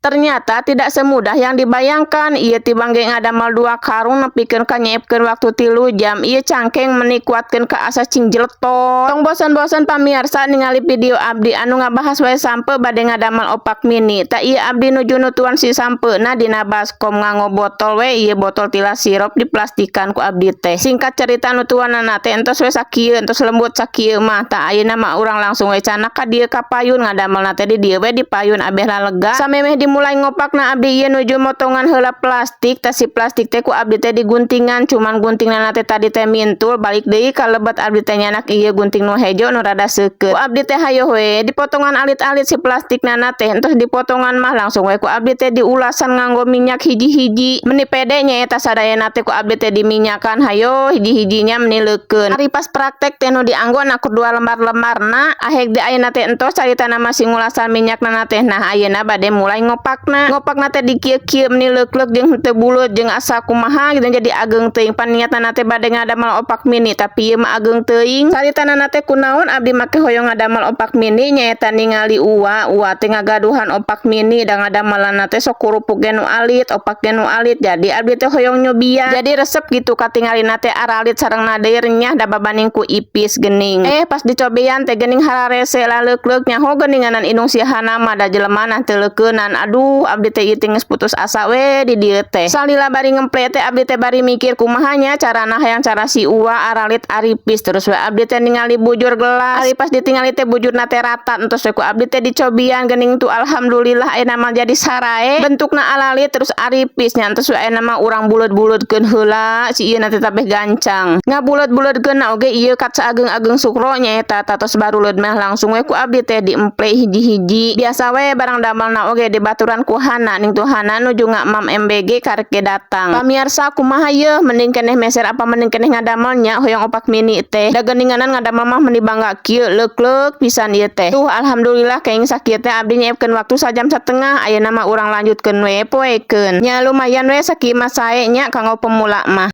Ternyata tidak semudah yang dibayangkan. Ieu tibang ge ngadamel 2 karung nepikeun ka nyiepkeun waktu 3 jam. Ieu cangkeng meuni kuatkeun ka asa cing jeletot. Tong bosan-bosan pamirsa ningali video abdi anu ngabahas wae sampe bade ngadamel opak mini. Ta ieu abdi nuju nutuan si sampeuna dina baskom nganggo botol we. Ieu botol tilas sirup diplastikan ku abdi teh. Singkat cerita nutuanana teh entos we sakieu, entos lembut sakieu mah. Ta ayeuna mah urang langsung we canak ka dieu ka payun ngadamelna teh di dieu we di payun abeh lega. Samemeh dimulai ngopakna abdi ieu nuju motongan heula plastik. Ta si plastik teh ku abdi teh diguntingan, cuman guntinganna teh tadi teh mintul balik deui ka lebet abdi teh nyanak ieu gunting nu hejo nu rada seukeut. Ku abdi teh hayo we dipotongan alit-alit si plastikna teh entos dipotongan mah langsung we ku abdi teh diulasan nganggo minyak hiji-hiji. Meni pede nya eta sadayana teh ku abdi teh diminyakan hayo hiji-hijinya meni leukeun. Ari pas praktek teh nu dianggo na ku 2 lembar-lembarna aheg di ayeuna teh entos caritana masih ngulasan minyakna teh. Nah ayeuna bade mulai ngopakna teh dikieu-kieu meni leuk-leuk jeung teu buleut jeung asa kumaha gitu jadi ageng teuing. Paniatna teh bade ngadamel opak mini tapi ieu mah ageng teuing. Caritana teh kunaon abdi make hoyong ngadamel opak mini nyaeta ningali uwa teh ngagaduhan opak mini da ngadamelana teh sok kurupuk ge nu alit opak ge nu alit. Jadi abdi teh hoyong nyobian jadi resep gitu katingalina teh aralit sareng deui renyah da babanding ku ipis geuning. Pas dicobian teh geuning hararese la leuk-leuk nyaho geuninganan indung sihana mah da jelema teu leukeunan. Aduh abdi teh ieu geus putus asa we di dieu teh. Salila bari ngemple teh abdi teh bari mikir kumahanya carana hayang cara si uwa aralit aripis. Terus we abdi teh ningali bujur gelas. Ari pas ditingali teh bujurna teh rata entos we ku abdi teh dicobian geuning tu alhamdulillah ayeuna mah jadi sarae bentukna alalit terus aripis nya entos we ayeuna mah urang buleut-buleutkeun heula si ieu teh tabeh gancang. Ngabuleut-buleutkeun oge ieu kat saageng-ageng sukro nya eta tos baruleud mah langsung we ku abdi teh diemple hiji-hiji. Biasa we barang damelna oge dibaturan ku Hana ning tu Hana nuju ngakmam MBG karek ge datang. Pamirsa kumaha yeuh mending keneh meser apa mending keneh ngadamelnya hoyong opak mini teh. Da geuninganan ngadamel mah meni bangga kieu leuk-leuk pisan ieu teh. Tuh alhamdulillah kaing sakieu teh abdi nyiepkeun waktu 1 jam setengah. Ayeuna mah urang lanjutkeun we poekeun. Nya lumayan we sakieu mah sae nya kanggo pemula mah.